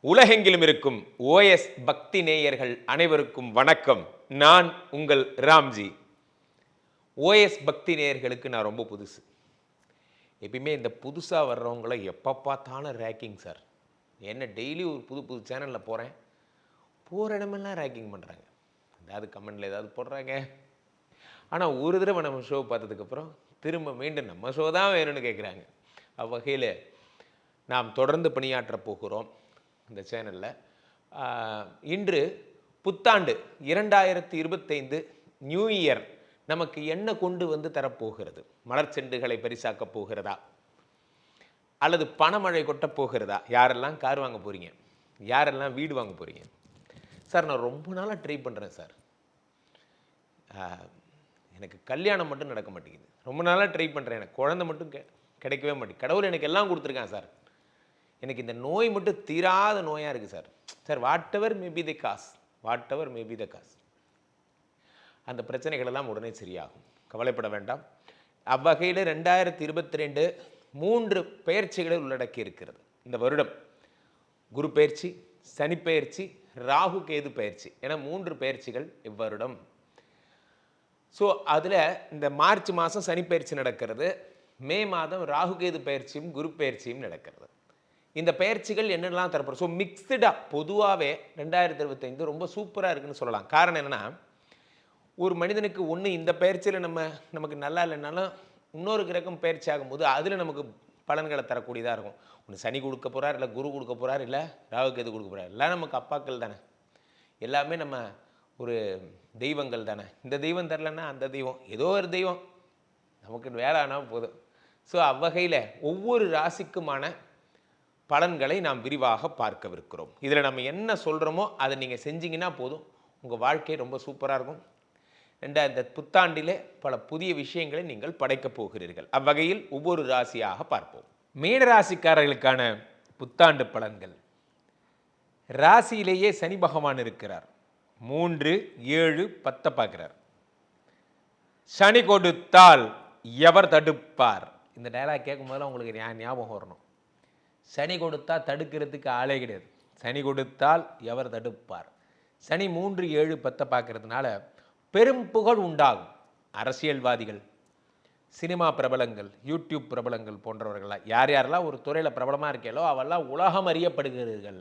உலகெங்கிலும் இருக்கும் ஓஎஸ் பக்தி நேயர்கள் அனைவருக்கும் வணக்கம். நான் உங்கள் ராம்ஜி. ஓஎஸ் பக்தி நேயர்களுக்கு நான் ரொம்ப புதுசு. எப்பயுமே இந்த புதுசாக வர்றவங்கள எப்போ பார்த்தாலும் ரேக்கிங் சார். என்ன டெய்லி ஒரு புது புது சேனலில் போகிறேன், போகிற இடமெல்லாம் ரேக்கிங் பண்ணுறாங்க. ஏதாவது கமெண்டில் ஏதாவது போடுறாங்க. ஆனால் ஒரு தடவை நம்ம ஷோ பார்த்ததுக்கப்புறம் திரும்ப மீண்டும் நம்ம ஷோ தான் வேணும்னு கேட்குறாங்க. அவ்வகையில் நாம் தொடர்ந்து பணியாற்ற போகிறோம் இந்த சேனலில். இன்று புத்தாண்டு 2025 நியூ இயர் நமக்கு என்ன கொண்டு வந்து தரப்போகிறது? மலர் செண்டுகளை பரிசாக்கப் போகிறதா, அல்லது பணமழை கொட்டப் போகிறதா? யாரெல்லாம் கார் வாங்க போகிறீங்க, யாரெல்லாம் வீடு வாங்க போகிறீங்க? சார் நான் ரொம்ப நாளாக ட்ரை பண்ணுறேன் சார், எனக்கு கல்யாணம் மட்டும் நடக்க மாட்டேங்குது. ரொம்ப நாளாக ட்ரை பண்ணுறேன், எனக்கு குழந்தை மட்டும் கிடைக்கவே மாட்டேங்குது. கடவுள் எனக்கு எல்லாம் கொடுத்துருக்கான் சார், எனக்கு இந்த நோய் மட்டும் தீராத நோயாக இருக்குது sir. Sir what ever maybe the cause, what ever maybe the cause, அந்த பிரச்சனைகள் எல்லாம் உடனே சரியாகும், கவலைப்பட வேண்டாம். அவ்வகையில் 2022 3 பெயர்ச்சிகளை உள்ளடக்கி இருக்கிறது இந்த வருடம். குரு பெயர்ச்சி, சனி பெயர்ச்சி, ராகு கேது பெயர்ச்சி என 3 பெயர்ச்சிகள் இவ்வருடம். ஸோ அதில் இந்த மார்ச் மாதம் சனி பெயர்ச்சி நடக்கிறது, மே மாதம் ராகு கேது பெயர்ச்சியும் குரு பெயர்ச்சியும் நடக்கிறது. இந்த பெயர்ச்சிகள் என்னெல்லாம் தரப்போம்? ஸோ மிக்சடாக பொதுவாகவே 2025 ரொம்ப சூப்பராக இருக்குன்னு சொல்லலாம். காரணம் என்னென்னா, ஒரு மனிதனுக்கு ஒன்று இந்த பயிற்சியில் நமக்கு நல்லா இல்லைனாலும் இன்னொரு கிரகம் பயிற்சி ஆகும்போது அதில் நமக்கு பலன்களை தரக்கூடியதாக இருக்கும். ஒன்று சனி கொடுக்க போகிறார், இல்லை குரு கொடுக்க போகிறார், இல்லை ராகு கேது கொடுக்க போகிறார். எல்லாம் நமக்கு அப்பாக்கள் தானே, எல்லாமே நம்ம ஒரு தெய்வங்கள் தானே. இந்த தெய்வம் தரலன்னா அந்த தெய்வம், ஏதோ ஒரு தெய்வம் நமக்கு வேலை ஆனால் போதும். ஸோ அவ்வகையில் ஒவ்வொரு ராசிக்குமான பலன்களை நாம் விரிவாக பார்க்கவிருக்கிறோம். இதில் நம்ம என்ன சொல்கிறோமோ அதை நீங்கள் செஞ்சீங்கன்னா போதும், உங்கள் வாழ்க்கை ரொம்ப சூப்பராக இருக்கும். இந்த புத்தாண்டிலே பல புதிய விஷயங்களை நீங்கள் படைக்கப் போகிறீர்கள். அவ்வகையில் ஒவ்வொரு ராசியாக பார்ப்போம். மீன ராசிக்காரர்களுக்கான புத்தாண்டு பலன்கள். ராசியிலேயே சனி பகவான் இருக்கிறார். 3, 7, 10 பார்க்கிறார். சனி கொடுத்தால் எவர் தடுப்பார்? இந்த டயலாக் கேட்கும் போதெல்லாம் உங்களுக்கு ஞாபகம் வரணும். சனி கொடுத்தா தடுக்கிறதுக்கு ஆளே கிடையாது. சனி கொடுத்தால் எவர் தடுப்பார்? சனி 3, 7, 10 பார்க்கறதுனால பெரும் புகழ் உண்டாகும். அரசியல்வாதிகள், சினிமா பிரபலங்கள், யூடியூப் பிரபலங்கள் போன்றவர்களாம் யார் யாரெல்லாம் ஒரு துறையில் பிரபலமாக இருக்கீங்களோ அவெல்லாம் உலகம் அறியப்படுகிறீர்கள்.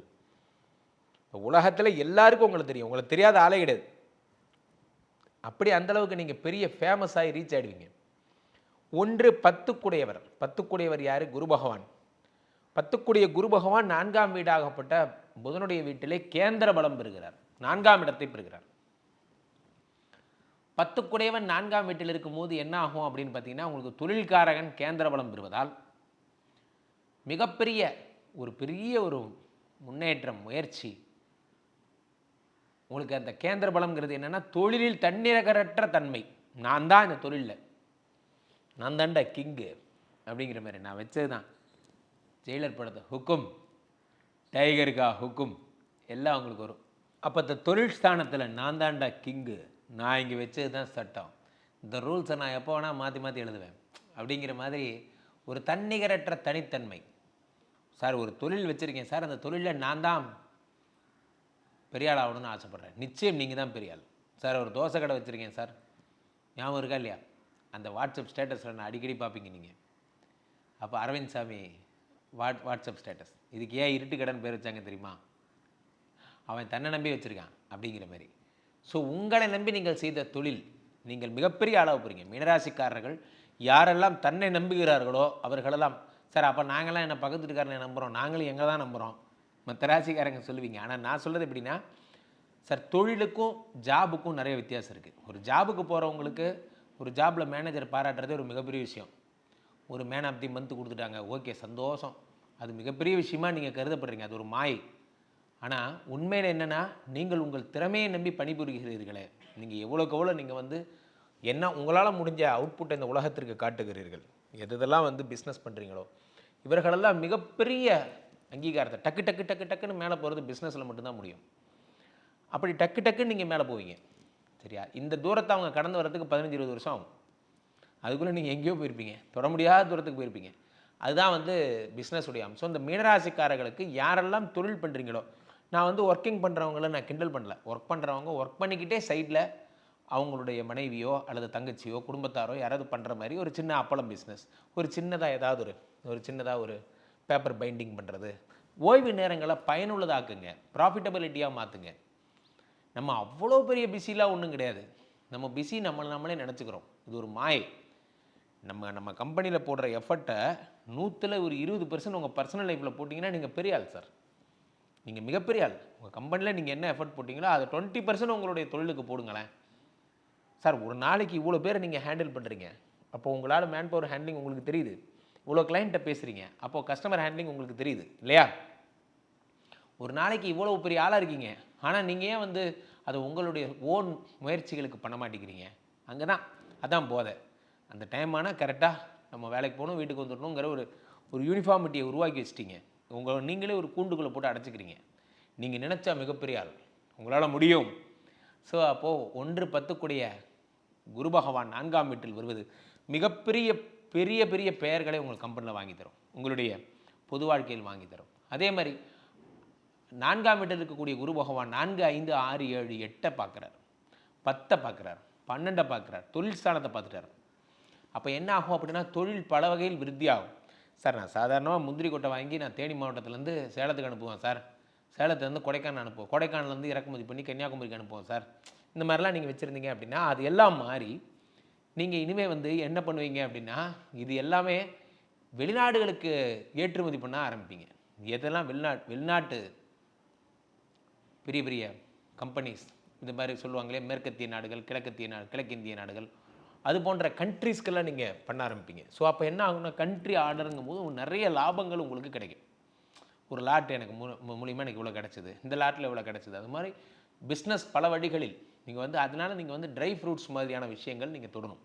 உலகத்தில் எல்லாருக்கும் உங்களுக்கு தெரியும், உங்களுக்கு தெரியாத ஆளே கிடையாது. அப்படி அந்தளவுக்கு நீங்கள் பெரிய ஃபேமஸ் ஆகி ரீச் ஆகிடுவீங்க. 1 10 10 யார்? குரு பகவான். 10 குரு பகவான் 4ஆம் வீடாகப்பட்ட புதனுடைய வீட்டிலே கேந்திர பலம் பெறுகிறார், 4ஆம் இடத்தை பெறுகிறார். 10 4ஆம் வீட்டில் இருக்கும்போது என்ன ஆகும் அப்படின்னு பார்த்தீங்கன்னா, உங்களுக்கு தொழில்காரகன் கேந்திர பலம் பெறுவதால் மிகப்பெரிய ஒரு முன்னேற்றம், முயற்சி உங்களுக்கு. அந்த கேந்திர பலம்ங்கிறது என்னென்னா, தொழிலில் தன்னிகரற்ற தன்மை. நான் தான் இந்த தொழிலில், நான் தான்டா கிங்கு அப்படிங்கிற மாதிரி. நான் வச்சது தான் ஜெயிலர் படத்தை ஹுக்கும், டைகருக்கா ஹுக்கும் எல்லாம் அவங்களுக்கு வரும். அப்போ இந்த தொழில் ஸ்தானத்தில் நான் தான்டா கிங்கு, நான் இங்கே வச்சது தான் சட்டம், இந்த ரூல்ஸை நான் எப்போ வேணால் மாற்றி எழுதுவேன் அப்படிங்கிற மாதிரி ஒரு தன்னிகரற்ற தனித்தன்மை. சார் ஒரு தொழில் வச்சுருக்கேன் சார், அந்த தொழிலில் நான் தான் பெரிய ஆள் ஆகணும்னு ஆசைப்பட்றேன். நிச்சயம் நீங்கள் தான் பெரிய ஆள். சார் ஒரு தோசை கடை வச்சுருக்கேன் சார், ஞாபகம் இருக்கா இல்லையா? அந்த வாட்ஸ்அப் ஸ்டேட்டஸில் நான் அடிக்கடி பார்ப்பீங்க நீங்கள். அப்போ அரவிந்த் சாமி வாட்ஸ்அப் ஸ்டேட்டஸ், இதுக்கு ஏன் இருட்டு கடைன்னு பேர் வச்சாங்க தெரியுமா? அவன் தன்னை நம்பி வச்சுருக்கான் அப்படிங்கிற மாதிரி. ஸோ உங்களை நம்பி நீங்கள் செய்த தொழில் நீங்கள் மிகப்பெரிய ஆளாக போகிறீங்க. மீனராசிக்காரர்கள் யாரெல்லாம் தன்னை நம்புகிறார்களோ அவர்களெல்லாம், சார் அப்போ நாங்களாம் என்ன பக்கத்து வீட்டுக்காரனை நம்புகிறோம், நாங்களும் எங்கே தான் நம்புகிறோம் மற்ற ராசிக்காரங்க சொல்லுவீங்க. ஆனால் நான் சொல்கிறது எப்படின்னா, சார் தொழிலுக்கும் ஜாபுக்கும் நிறைய வித்தியாசம் இருக்குது. ஒரு ஜாபுக்கு போகிறவங்களுக்கு ஒரு ஜாபில் மேனேஜர் பாராட்டுறதே ஒரு மிகப்பெரிய விஷயம். ஒரு மேன் ஆஃப் தி மந்த் கொடுத்துட்டாங்க, ஓகே சந்தோஷம், அது மிகப்பெரிய விஷயமா நீங்கள் கருதப்படுறீங்க, அது ஒரு மாயை. ஆனால் உண்மையில் என்னென்னா, நீங்கள் உங்கள் திறமையை நம்பி பணிபுரிகிறீர்களே, நீங்கள் எவ்வளோக்கு நீங்கள் என்ன உங்களால் முடிஞ்ச அவுட்புட்டை இந்த உலகத்திற்கு காட்டுகிறீர்கள், எதெல்லாம் பிஸ்னஸ் பண்ணுறீங்களோ இவர்களெல்லாம் மிகப்பெரிய அங்கீகாரத்தை டக்கு டக்கு டக்கு டக்குன்னு மேலே போகிறது பிஸ்னஸில் மட்டும்தான் முடியும். அப்படி டக்கு டக்குன்னு நீங்கள் மேலே போவீங்க, சரியா? இந்த தூரத்தை அவங்க கடந்து வரதுக்கு 15-20 வருஷம் ஆகும். அதுக்குள்ளே நீங்கள் எங்கேயோ போயிருப்பீங்க, தொட முடியாத தூரத்துக்கு போயிருப்பீங்க. அதுதான் வந்து பிஸ்னஸ் உடைய அம்சம். இந்த மீனராசிக்காரர்களுக்கு யாரெல்லாம் தொழில் பண்ணுறீங்களோ, நான் வந்து ஒர்க்கிங் பண்ணுறவங்கள நான் கிண்டல் பண்ணல. ஒர்க் பண்ணுறவங்க ஒர்க் பண்ணிக்கிட்டே சைடில் அவங்களுடைய மனைவியோ அல்லது தங்கச்சியோ குடும்பத்தாரோ யாராவது பண்ணுற மாதிரி ஒரு சின்ன அப்பளம் பிஸ்னஸ், ஒரு சின்னதாக ஏதாவது ஒரு சின்னதாக ஒரு பேப்பர் பைண்டிங் பண்ணுறது, ஓய்வு நேரங்களை பயனுள்ளதாக்குங்க, ப்ராஃபிட்டபிலிட்டியாக மாற்றுங்க. நம்ம அவ்வளோ பெரிய பிஸிலாம் ஒன்றும் கிடையாது. நம்ம பிஸி நம்மளே நினச்சிக்கிறோம். இது ஒரு மாயை. நம்ம கம்பெனியில் போடுற எஃபர்ட்டை 100ல் ஒரு 20% உங்கள் பர்சனல் லைஃப்பில் போட்டிங்கன்னா நீங்கள் பெரிய ஆள் சார். நீங்கள் மிகப்பெரிய ஆள். உங்கள் கம்பெனியில் நீங்கள் என்ன எஃபர்ட் போட்டிங்களோ அதை 20% உங்களுடைய தொழிலுக்கு போடுங்களேன் சார். ஒரு நாளைக்கு இவ்வளோ பேரை நீங்கள் ஹேண்டில் பண்ணுறீங்க, அப்போது உங்களால் மேன் பவர் ஹேண்ட்லிங் உங்களுக்கு தெரியுது. இவ்வளோ கிளைண்ட்டை பேசுகிறீங்க, அப்போது கஸ்டமர் ஹேண்ட்லிங் உங்களுக்கு தெரியுது இல்லையா? ஒரு நாளைக்கு இவ்வளோ பெரிய ஆளாக இருக்கீங்க, ஆனால் நீங்கள் ஏன் வந்து அதை உங்களுடைய ஓன் முயற்சிகளுக்கு பண்ண மாட்டேங்கிறீங்க? அங்கே தான் அதான் போதை. அந்த டைம் ஆனால் கரெக்டாக நம்ம வேலைக்கு போகணும், வீட்டுக்கு வந்துடணுங்கிற ஒரு யூனிஃபார்மிட்டியை உருவாக்கி வச்சிட்டிங்க. நீங்களே ஒரு கூண்டுக்குள்ளே போட்டு அடைச்சிக்கிறீங்க. நீங்கள் நினச்சா மிகப்பெரிய ஆள், உங்களால் முடியும். ஸோ அப்போது 1-10 கூடிய குரு பகவான் 4ஆம் வீட்டில் வருவது மிகப்பெரிய பெரிய பெரிய பெயர்களை உங்கள் கம்பெனியில் வாங்கி தரும், உங்களுடைய பொது வாழ்க்கையில் வாங்கி தரும். அதே மாதிரி 4ஆம் வீட்டில் இருக்கக்கூடிய குரு பகவான் 4, 5, 6, 7, 8 பார்க்குறார், 10 பார்க்குறார், 12 பார்க்குறார், தொழில் ஸ்தானத்தை பார்த்துட்டார். அப்போ என்ன ஆகும் அப்படின்னா தொழில் பல வகையில் விருத்தி ஆகும். சார் நான் சாதாரணமாக முந்திரி கொட்டை வாங்கி நான் தேனி மாவட்டத்துலேருந்து சேலத்துக்கு அனுப்புவேன் சார், சேலத்துலேருந்து கொடைக்கானல் அனுப்புவோம், கொடைக்கானலேருந்து இறக்குமதி பண்ணி கன்னியாகுமரிக்கு அனுப்புவோம் சார். இந்த மாதிரிலாம் நீங்கள் வச்சுருந்தீங்க அப்படின்னா அது எல்லாம் மாறி நீங்கள் இனிமேல் வந்து என்ன பண்ணுவீங்க அப்படின்னா இது எல்லாமே வெளிநாடுகளுக்கு ஏற்றுமதி பண்ண ஆரம்பிப்பீங்க. எதெல்லாம் வெளிநாட்டு பெரிய பெரிய கம்பெனிஸ் இந்த மாதிரி சொல்லுவாங்களே, மேற்கத்திய நாடுகள், கிழக்கிந்திய நாடுகள், அது போன்ற கண்ட்ரீஸ்க்கெல்லாம் நீங்கள் பண்ண ஆரம்பிப்பீங்க. ஸோ அப்போ என்ன ஆகும்னா கண்ட்ரி ஆர்டருங்கும் போது நிறைய லாபங்கள் உங்களுக்கு கிடைக்கும். ஒரு லாட் எனக்கு மூலியமாக எனக்கு இவ்வளோ கிடச்சிது, இந்த லாட்டில் இவ்வளோ கிடச்சிது. அது மாதிரி பிஸ்னஸ் பல வழிகளில் நீங்கள் வந்து அதனால் நீங்கள் வந்து ட்ரை ஃப்ரூட்ஸ் மாதிரியான விஷயங்கள் நீங்கள் தொடணும்.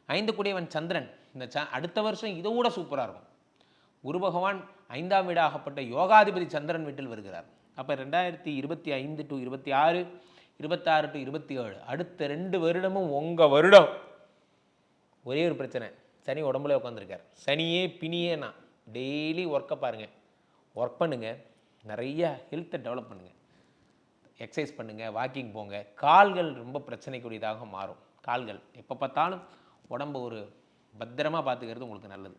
5 கூடியவன் சந்திரன் இந்த அடுத்த வருஷம் இதை விட சூப்பராக இருக்கும். குரு பகவான் 5ஆம் வீடாகப்பட்ட யோகாதிபதி சந்திரன் வீட்டில் வருகிறார். அப்போ 2025 to 26, 26 to 27 அடுத்த 2 வருடமும் உங்கள் வருடம். ஒரே ஒரு பிரச்சனை, சனி உடம்புல உட்காந்துருக்கார். சனியே பிணியே நான் டெய்லி ஒர்க்கை பாருங்கள், ஒர்க் பண்ணுங்கள், நிறைய ஹெல்த்தை டெவலப் பண்ணுங்கள், எக்ஸசைஸ் பண்ணுங்கள், வாக்கிங் போங்க. கால்கள் ரொம்ப பிரச்சனைக்குரியதாக மாறும். கால்கள் எப்போ பார்த்தாலும் உடம்பு ஒரு பத்திரமாக பார்த்துக்கிறது உங்களுக்கு நல்லது.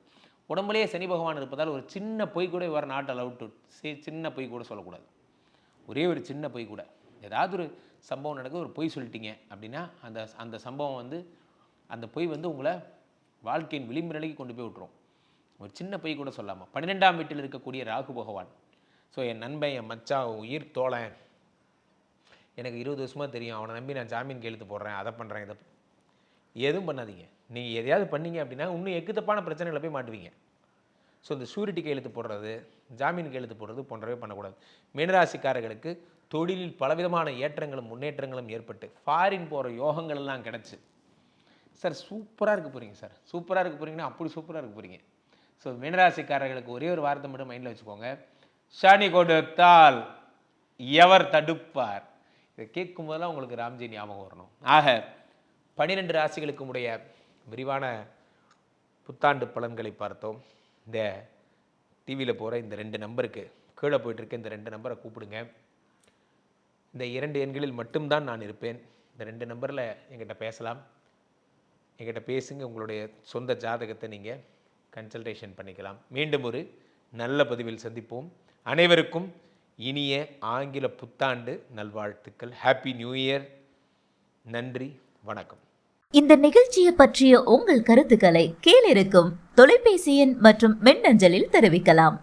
உடம்புலேயே சனி பகவான் இருப்பதால் ஒரு சின்ன பொய் கூட your not allowed to say. சின்ன பொய் கூட சொல்லக்கூடாது. ஒரே ஒரு சின்ன பொய் கூட, ஏதாவது ஒரு சம்பவம் நடக்குது, ஒரு பொய் சொல்லிட்டீங்க அப்படின்னா அந்த சம்பவம் வந்து அந்த பொய் வந்து உங்களை வாழ்க்கையின் விளிம்பு நிலைக்கு கொண்டு போய் விட்டுரும். ஒரு சின்ன பொய் கூட சொல்லாமல். 12ஆம் வீட்டில் இருக்கக்கூடிய ராகு பகவான். ஸோ என் நண்பன், என் மச்சான், உயிர் தோழன், எனக்கு 20 வருஷமாக தெரியும், அவனை நம்பி நான் ஜாமீன் கையெழுத்து போடுறேன், அதை பண்ணுறேன், இதை எதுவும் பண்ணாதீங்க. நீங்கள் எதையாவது பண்ணீங்க அப்படின்னா இன்னும் எக்குத்தப்பான பிரச்சனைகளை போய் மாட்டுவீங்க. ஸோ இந்த ஷூரிட்டி கையெழுத்து போடுறது, ஜாமீன் கையெழுத்து போடுறது போன்றவே பண்ணக்கூடாது. மீனராசிக்காரர்களுக்கு தொழிலில் பலவிதமான ஏற்றங்களும் முன்னேற்றங்களும் ஏற்பட்டு ஃபாரின் போகிற யோகங்கள் எல்லாம் கிடச்சி சார் சூப்பராக இருக்க போகிறீங்க சார். சூப்பராக இருக்க போகிறீங்கன்னா அப்படி சூப்பராக இருக்க போகிறீங்க. ஸோ மீனராசிக்காரர்களுக்கு ஒரே ஒரு வார்த்தை மட்டும் மைண்டில் வச்சுக்கோங்க, சனி கொடுத்தால் எவர் தடுப்பார். இதை கேட்கும் போதெல்லாம் உங்களுக்கு ராம்ஜி ஞாபகம் வரணும். ஆக 12 ராசிகளுக்கு உடைய விரிவான புத்தாண்டு பலன்களை பார்த்தோம். இந்த டிவியில் போகிற இந்த 2 நம்பருக்கு கீழே போயிட்டுருக்க இந்த 2 நம்பரை கூப்பிடுங்க. இந்த 2 எண்களில் மட்டும்தான் நான் இருப்பேன். இந்த 2 நம்பரில் எங்கிட்ட பேசலாம், எங்கிட்ட பேசுங்க. உங்களுடைய சொந்த ஜாதகத்தை நீங்கள் கன்சல்டேஷன் பண்ணிக்கலாம். மீண்டும் ஒரு நல்ல பதிவில் சந்திப்போம். அனைவருக்கும் இனிய ஆங்கில புத்தாண்டு நல்வாழ்த்துக்கள். Happy new year. நன்றி, வணக்கம். இந்த நிகழ்ச்சியை பற்றிய உங்கள் கருத்துக்களை கீழிருக்கும் தொலைபேசி எண் மற்றும் மின்னஞ்சலில் தெரிவிக்கலாம்.